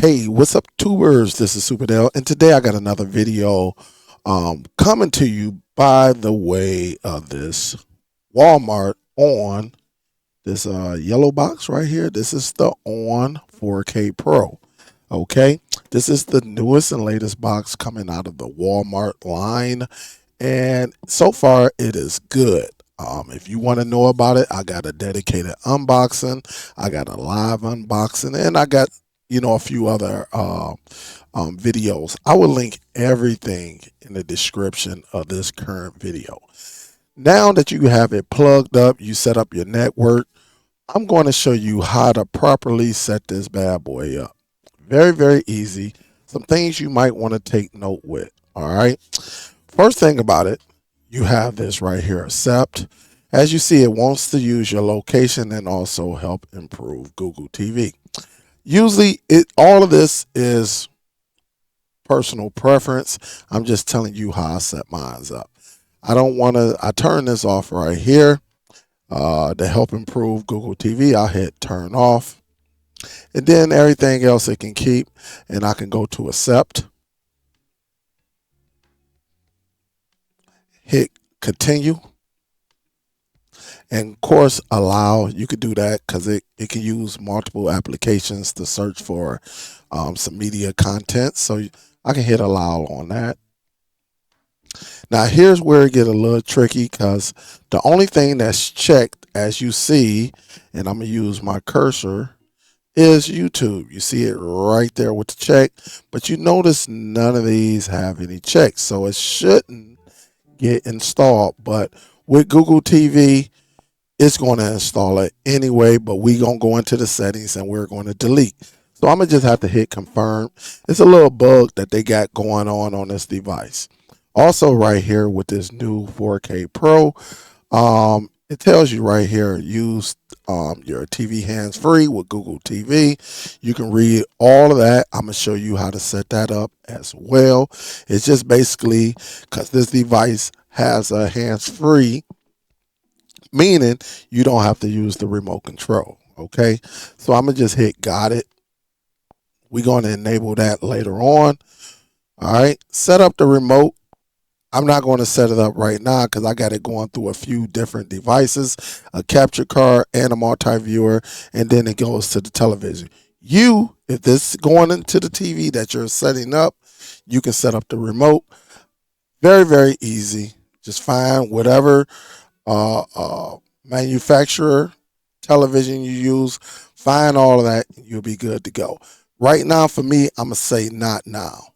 Hey, what's up, tubers? This is Superdell, and today I got another video coming to you by the way of this Walmart on this yellow box right here. This is the On 4K Pro. Okay, this is the newest and latest box coming out of the Walmart line, and so far it is good. If you want to know about it, I got a dedicated unboxing, I got a live unboxing, and I got a few other videos. I will link everything in the description of this current video. Now that you have it plugged up, you set up your network, I'm going to show you how to properly set this bad boy up. Very, very easy. Some things you might want to take note with. All right. First thing about it, you have this right here, accept. As you see, it wants to use your location and also help improve Google TV. Usually, all of this is personal preference. I'm just telling you how I set mine up. I turn this off right here to help improve Google TV. I'll hit turn off. And then everything else it can keep. And I can go to accept. Hit continue. And of course, allow. You could do that because it can use multiple applications to search for some media content. So I can hit allow on that. Now here's where it get a little tricky because the only thing that's checked, as you see, and I'm going to use my cursor, is YouTube. You see it right there with the check, but you notice none of these have any checks. So it shouldn't get installed. But with Google TV, it's going to install it anyway, but we're going to go into the settings and we're going to delete. So I'm going to just have to hit confirm. It's a little bug that they got going on this device. Also right here with this new 4K Pro, it tells you right here, use your TV hands-free with Google TV. You can read all of that. I'm going to show you how to set that up as well. It's just basically because this device has a hands-free, meaning you don't have to use the remote control. Okay, so I'm going to just hit got it. We're going to enable that later on. All right, set up the remote. I'm not going to set it up right now because I got it going through a few different devices, a capture card and a multi-viewer, and then it goes to the television. If this is going into the TV that you're setting up, you can set up the remote. Very, very easy. Just find whatever manufacturer television you use, find all of that, and you'll be good to go. Right now, for me, I'm going to say not now.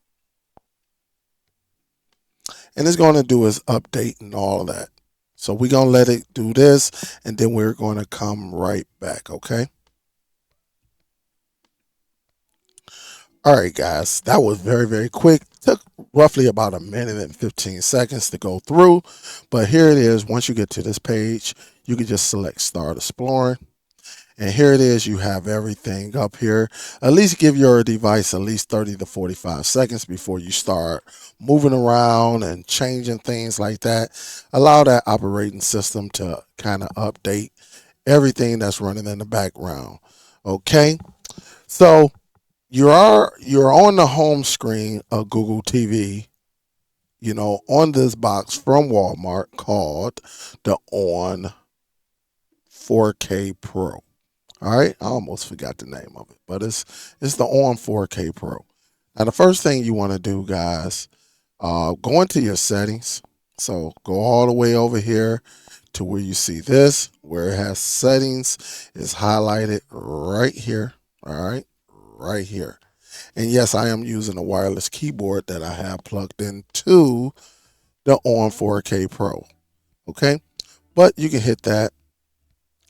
And it's going to do is update and all of that. So we're going to let it do this, and then we're going to come right back, okay? All right, guys, that was very, very quick. Took roughly about a minute and 15 seconds to go through. But here it is. Once you get to this page, you can just select Start Exploring. And here it is. You have everything up here. At least give your device at least 30 to 45 seconds before you start moving around and changing things like that. Allow that operating system to kind of update everything that's running in the background. Okay. So you're on the home screen of Google TV, on this box from Walmart called the On 4K Pro. All right, I almost forgot the name of it, but it's the On 4K Pro. Now, the first thing you want to do, guys, go into your settings. So go all the way over here to where you see this, where it has settings. It's highlighted right here. All right, right here. And yes, I am using a wireless keyboard that I have plugged into the On 4K Pro. Okay, but you can hit that.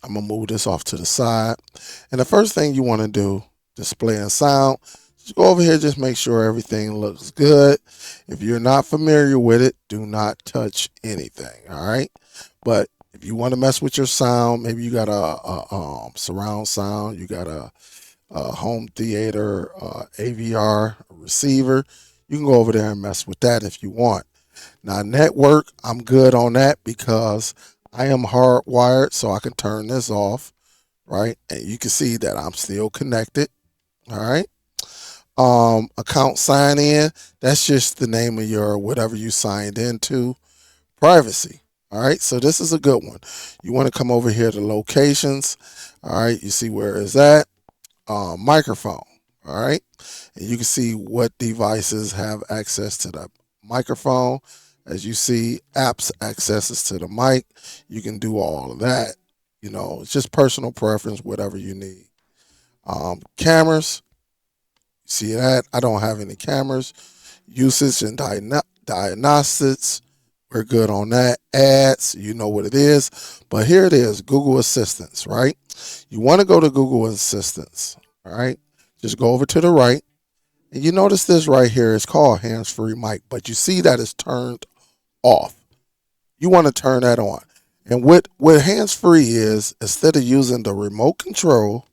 I'm going to move this off to the side. And the first thing you want to do, display and sound, just go over here, just make sure everything looks good. If you're not familiar with it, do not touch anything, all right? But if you want to mess with your sound, maybe you got a surround sound, you got a home theater, AVR receiver, you can go over there and mess with that if you want. Now, network, I'm good on that because I am hardwired, so I can turn this off, right? And you can see that I'm still connected, all right? Account sign in, that's just the name of your whatever you signed into. Privacy. All right, so this is a good one. You want to come over here to locations. All right, you see where is that? Microphone. All right, and you can see what devices have access to the microphone. As you see, apps accesses to the mic. You can do all of that. It's just personal preference, whatever you need. Cameras. See that? I don't have any cameras. Usage and diagnostics. We're good on that. Ads, you know what it is. But here it is, Google Assistance, right? You want to go to Google Assistance, all right? Just go over to the right. And you notice this right here is called hands-free mic, but you see that it's turned off. You want to turn that on. And what hands-free is, instead of using the remote control,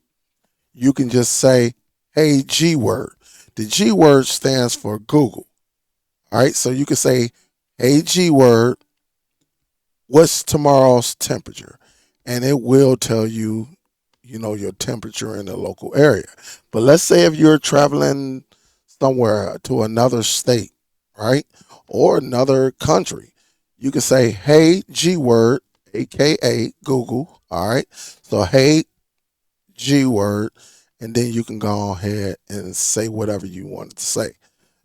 you can just say, hey, G word. The G word stands for Google. All right, so you can say, hey, G word, what's tomorrow's temperature? And it will tell you, your temperature in the local area. But let's say if you're traveling somewhere to another state, right? Or another country, you can say, hey, G word, AKA Google. All right. So, hey, G word. And then you can go ahead and say whatever you wanted to say.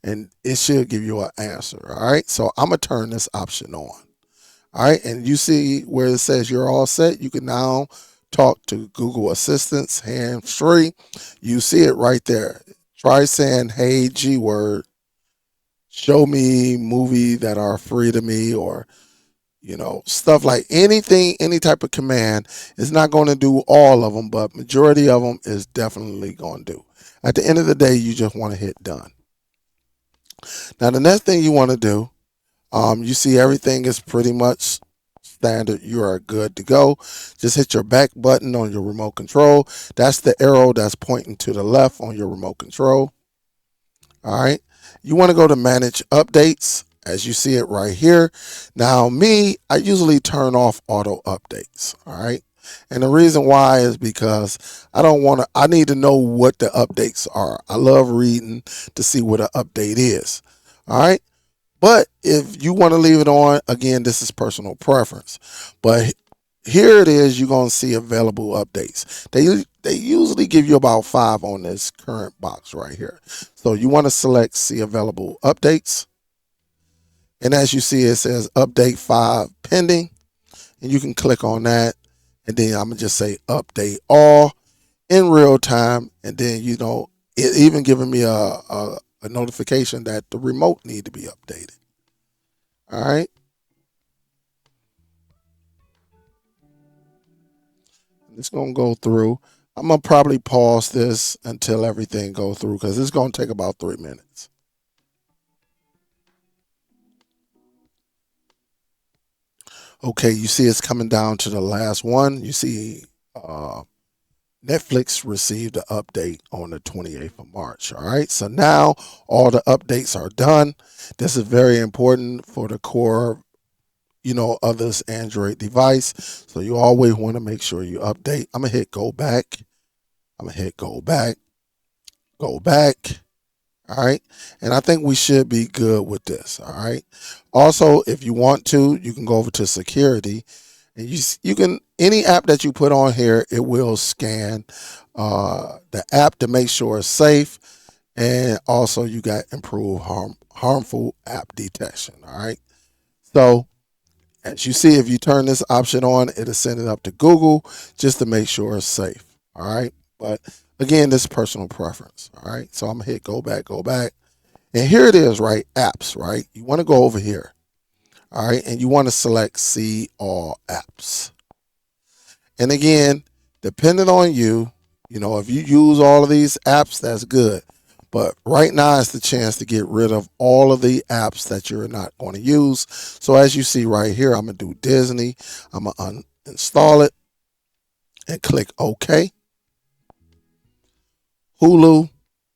And it should give you an answer. All right. So I'm going to turn this option on. All right. And you see where it says you're all set. You can now talk to Google Assistants hands free. You see it right there. Try saying, hey, G word, show me movie that are free to me, or, stuff like anything, any type of command. Is not going to do all of them, but majority of them is definitely going to do. At the end of the day, you just want to hit done. Now, the next thing you want to do, you see everything is pretty much standard. You are good to go. Just hit your back button on your remote control. That's the arrow that's pointing to the left on your remote control. All right. You want to go to manage updates, as you see it right here. Now, I usually turn off auto updates. All right. And the reason why is because I need to know what the updates are. I love reading to see what an update is. All right. But if you want to leave it on, again, this is personal preference. But here it is, you're going to see available updates. They usually give you about 5 on this current box right here. So you want to select see available updates. And as you see, it says update 5 pending. And you can click on that. And then I'm going to just say update all in real time. And then, it even giving me a notification that the remote need to be updated. All right. It's going to go through. I'm going to probably pause this until everything goes through, because it's going to take about 3 minutes. Okay, you see it's coming down to the last one. You see Netflix received an update on the 28th of March. All right, so now all the updates are done. This is very important for the core, of this Android device. So you always want to make sure you update. I'm going to hit go back. I'm going to hit go back. Go back. All right. And I think we should be good with this. All right. Also, if you want to, you can go over to security, and you can, any app that you put on here, it will scan the app to make sure it's safe. And also you got improved harmful app detection. All right. So as you see, if you turn this option on, it'll send it up to Google just to make sure it's safe. All right. But again, this is personal preference. All right. So I'm going to hit go back, go back. And here it is, right? Apps, right? You want to go over here. All right. And you want to select see all apps. And again, depending on you, if you use all of these apps, that's good. But right now is the chance to get rid of all of the apps that you're not going to use. So as you see right here, I'm going to do Disney. I'm going to uninstall it and click OK. Hulu, I'm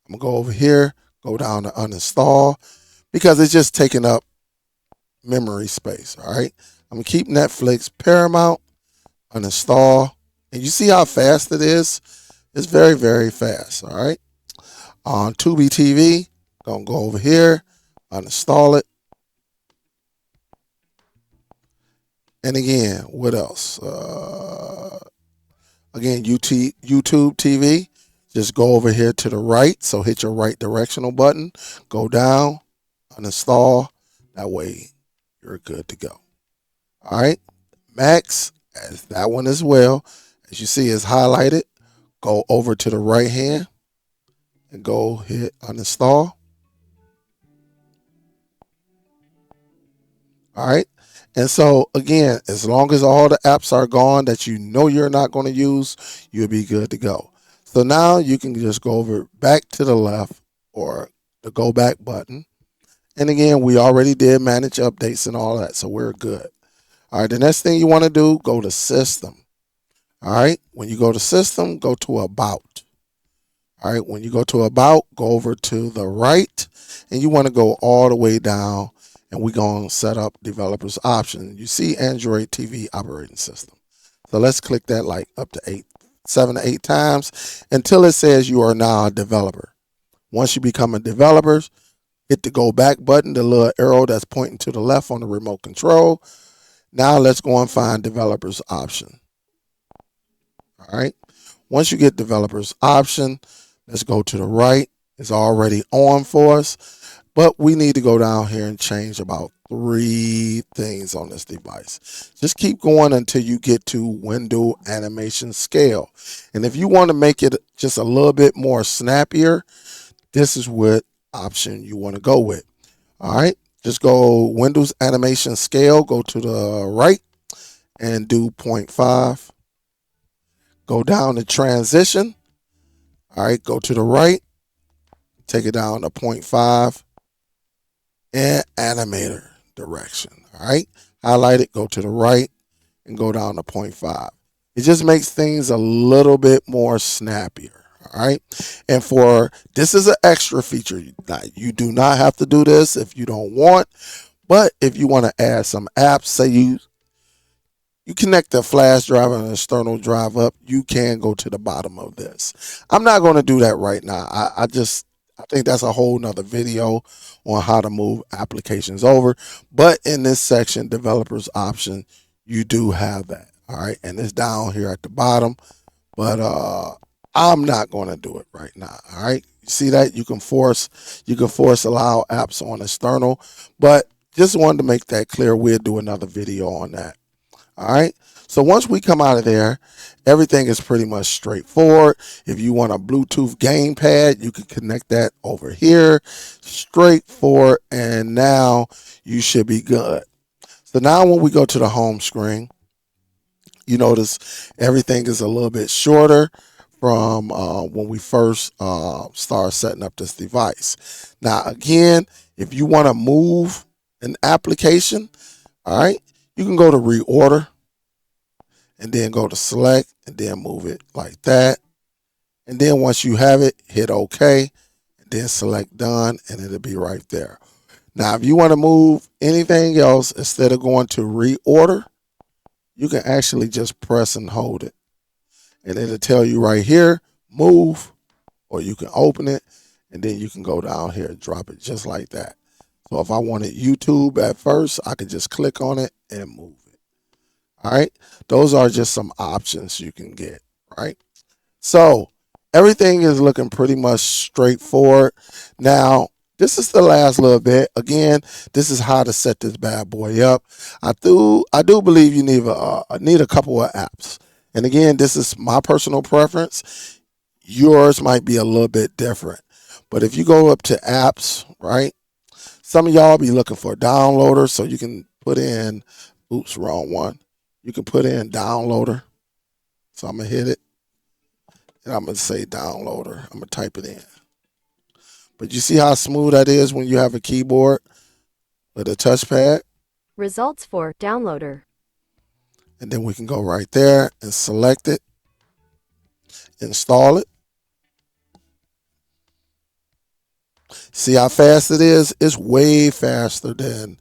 going to go over here, go down to uninstall, because it's just taking up memory space. All right. I'm going to keep Netflix, Paramount, uninstall. And you see how fast it is? It's very, very fast. All right. On Tubi TV, gonna go over here, uninstall it. And again, what else? Again, YouTube TV. Just go over here to the right. So hit your right directional button. Go down, uninstall. That way you're good to go. All right. Max, as that one as well. As you see, is highlighted. Go over to the right hand and go hit uninstall. All right. And so again, as long as all the apps are gone that you know you're not going to use, you'll be good to go. So now you can just go over back to the left or the go back button. And again, we already did manage updates and all that, so we're good. All right, the next thing you want to do, go to system. All right, when you go to system, go to about. All right, when you go to about, go over to the right, and you want to go all the way down, and we're going to set up developers option. You see Android TV operating system. So let's click that like up to 7 to 8 times until it says you are now a developer. Once you become a developer, hit the go back button, the little arrow that's pointing to the left on the remote control. Now let's go and find developers option. All right. Once you get developers option, let's go to the right. It's already on for us, but we need to go down here and change about 3 things on this device. Just keep going until you get to window animation scale. And if you want to make it just a little bit more snappier, this is what option you want to go with. All right. Just go Windows animation scale, go to the right and do 0.5. Go down to transition. All right, go to the right, take it down to 0.5 and animator direction. All right, highlight it, go to the right and go down to 0.5. It just makes things a little bit more snappier. All right, and for this is an extra feature. You do not have to do this if you don't want, but if you want to add some apps, say you connect a flash drive and an external drive up, you can go to the bottom of this. I'm not going to do that right now. I think that's a whole nother video on how to move applications over. But in this section, developers option, you do have that. All right. And it's down here at the bottom. But I'm not going to do it right now. All right. You see that? You can force allow apps on external. But just wanted to make that clear. We'll do another video on that. All right. So once we come out of there, everything is pretty much straightforward. If you want a Bluetooth gamepad, you can connect that over here. Straightforward. And now you should be good. So now when we go to the home screen, you notice everything is a little bit shorter from when we first started setting up this device. Now, again, if you want to move an application, all right, you can go to reorder and then go to select and then move it like that. And then once you have it, hit OK and then select done and it'll be right there. Now, if you want to move anything else instead of going to reorder, you can actually just press and hold it. And it'll tell you right here, move, or you can open it and then you can go down here and drop it just like that. So if I wanted YouTube at first, I could just click on it and move it. All right. Those are just some options you can get. Right. So everything is looking pretty much straightforward. Now, this is the last little bit. Again, this is how to set this bad boy up. I do believe you need a couple of apps. And again, this is my personal preference. Yours might be a little bit different. But if you go up to apps, right? Some of y'all be looking for a downloader, so you can put in, oops, wrong one. You can put in downloader. So I'm going to hit it. And I'm going to say downloader. I'm going to type it in. But you see how smooth that is when you have a keyboard with a touchpad? Results for downloader. And then we can go right there and select it. Install it. See how fast it is? It's way faster than,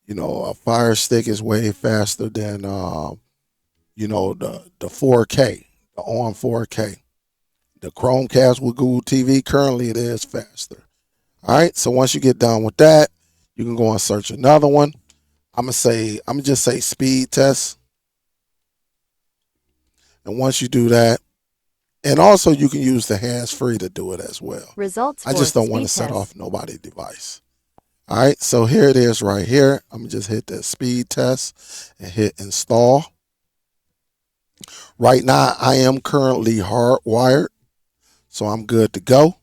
a Fire Stick is way faster than, the 4K, the on 4K. the Chromecast with Google TV. Currently, it is faster. All right. So once you get done with that, you can go and search another one. I'm gonna just say speed test. And once you do that, and also you can use the hands free to do it as well. Results I for just don't want to speed set test. off nobody's device. All right. So here it is right here. I'm gonna just hit that speed test and hit install. Right now, I am currently hardwired, so I'm good to go.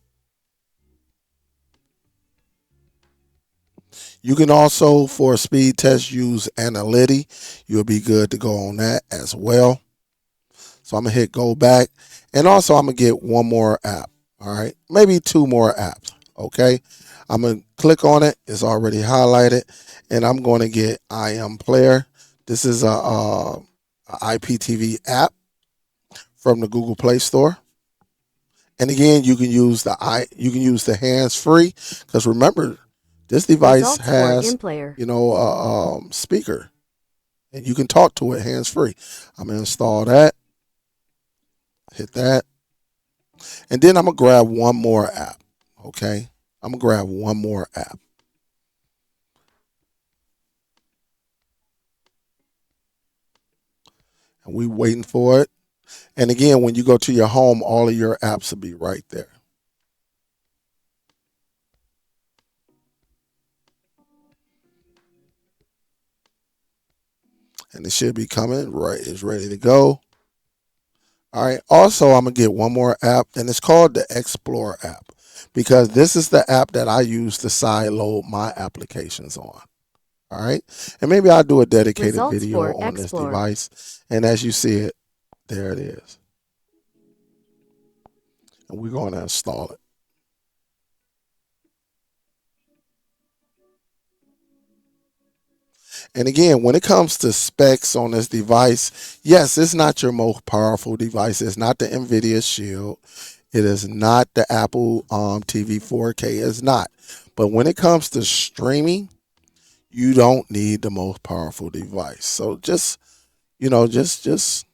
You can also, for a speed test, use Analytics. You'll be good to go on that as well. So I'm going to hit go back. And also, I'm going to get one more app. All right. Maybe two more apps. Okay. I'm going to click on it. It's already highlighted. And I'm going to get IM Player. This is a IPTV app from the Google Play Store. And again, you can use the hands free, because remember, this device Results for has, in player. speaker, and you can talk to it hands free. I'm gonna install that, hit that, and then I'm gonna grab one more app. Okay, I'm gonna grab one more app, and we waiting for it. And again, when you go to your home, all of your apps will be right there, and it should be coming right. It's ready to go. All right. Also, I'm gonna get one more app, and it's called the Explore app, because this is the app that I use to side load my applications on. All right. And maybe I'll do a dedicated Results video for on this explore. device. And as you see it, there it is. And we're going to install it. And again, when it comes to specs on this device, yes, it's not your most powerful device. It's not the NVIDIA Shield. It is not the Apple TV 4K. It's not. But when it comes to streaming, you don't need the most powerful device. So just, just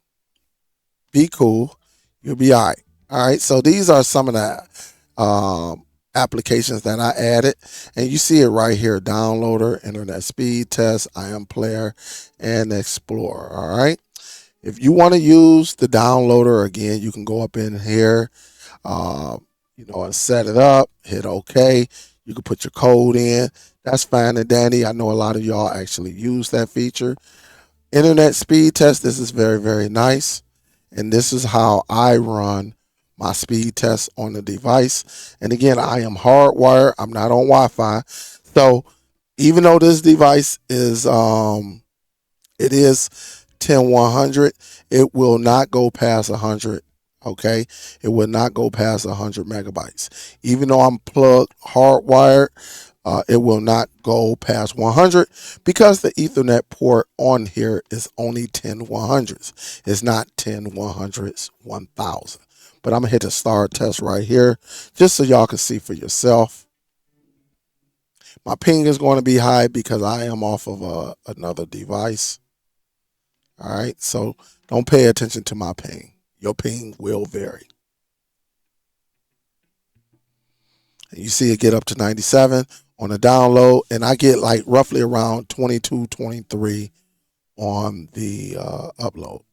be cool. You'll be all right. All right. So these are some of the applications that I added, and you see it right here: Downloader, Internet Speed Test, IM Player, and Explorer. All right. If you want to use the Downloader, again, you can go up in here, uh, and set it up. Hit OK. You can put your code in. That's fine and dandy. I know a lot of y'all actually use that feature. Internet speed test. This is very, very nice. And this is how I run my speed test on the device. And again, I am hardwired. I'm not on Wi-Fi. So even though this device is it is 10100, it will not go past 100. Okay, it will not go past 100 megabytes. Even though I'm plugged hardwired, it will not go past 100, because the Ethernet port on here is only 10 100s. It's not 10 100s 1000. But I'm going to hit the start test right here, just so y'all can see for yourself. My ping is going to be high because I am off of another device. All right, so don't pay attention to my ping. Your ping will vary. And you see it get up to 97 on the download, and I get like roughly around 22, 23 on the upload.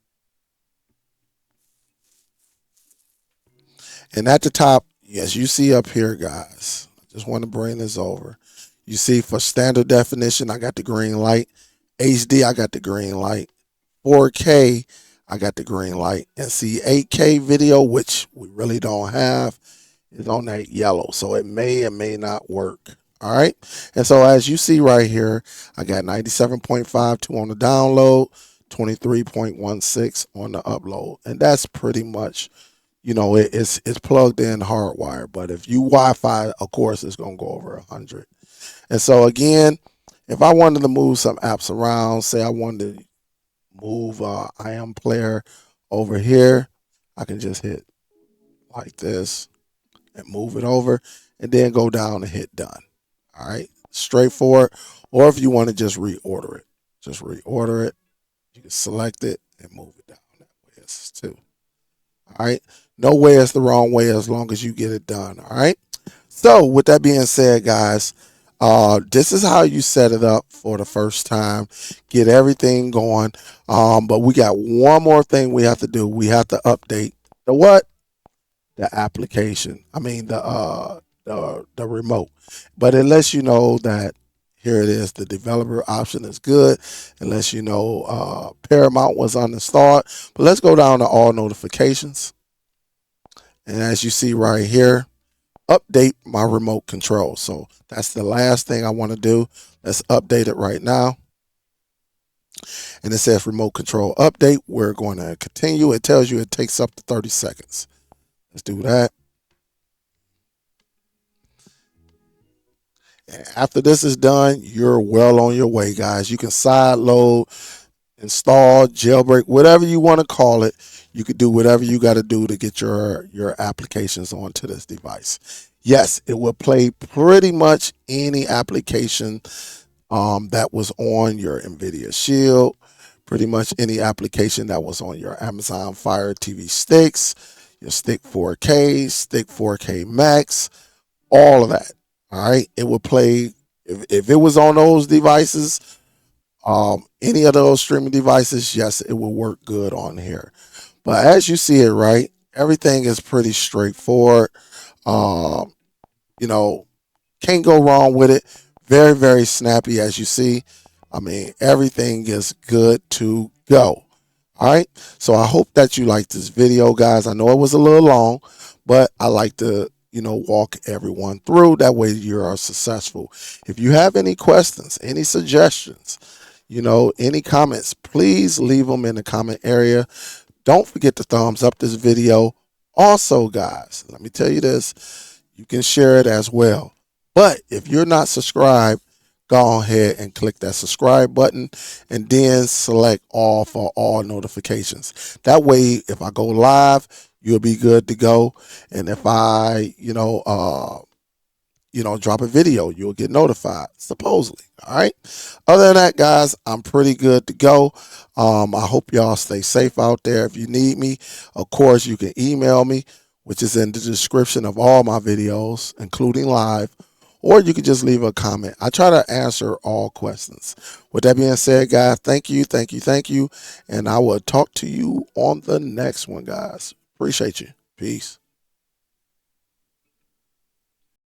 And at the top, yes, you see up here, guys, I just want to bring this over. You see, for standard definition, I got the green light. HD, I got the green light. 4K, I got the green light. And see, 8K video, which we really don't have, is on that yellow. So it may or may not work. All right. And so as you see right here, I got 97.52 on the download, 23.16 on the upload. And that's pretty much, it's plugged in hardwire. But if you Wi-Fi, of course, it's going to go over 100. And so again, if I wanted to move some apps around, say I wanted to move IM Player over here, I can just hit like this and move it over, and then go down and hit done. All right, straightforward. Or if you want to just reorder it, just reorder it. You can select it and move it down that way. It's too. All right. No way is the wrong way as long as you get it done. All right. So with that being said, guys, this is how you set it up for the first time. Get everything going. But we got one more thing we have to do. We have to update the what? The application. I mean the remote. But it lets you know that here it is. The developer option is good. It lets you know Paramount was uninstalled. But let's go down to all notifications. And as you see right here, update my remote control. So that's the last thing I want to do. Let's update it right now. And it says remote control update. We're going to continue. It tells you it takes up to 30 seconds. Let's do that. After this is done, you're well on your way, guys. You can side load, install, jailbreak, whatever you want to call it. You could do whatever you got to do to get your applications onto this device. Yes, it will play pretty much any application that was on your NVIDIA Shield, pretty much any application that was on your Amazon Fire TV sticks, your Stick 4K, Stick 4K Max, all of that. All right, it will play if it was on those devices, any of those streaming devices. Yes, it will work good on here. But as you see it, right, everything is pretty straightforward. Um, you know, can't go wrong with it. Very, very snappy, as you see. I mean, everything is good to go. All right. So I hope that you liked this video, guys. I know it was a little long, but I like to, walk everyone through. That way you are successful. If you have any questions, any suggestions, any comments, please leave them in the comment area. Don't forget to thumbs up this video. Also, guys, let me tell you this. You can share it as well. But if you're not subscribed, go ahead and click that subscribe button and then select all for all notifications. That way, if I go live, you'll be good to go. And if I, drop a video, you'll get notified, supposedly. All right. Other than that, guys, I'm pretty good to go. I hope y'all stay safe out there. If you need me, of course, you can email me, which is in the description of all my videos, including live, or you can just leave a comment. I try to answer all questions. With that being said, guys, thank you, thank you, thank you. And I will talk to you on the next one, guys. Appreciate you. Peace.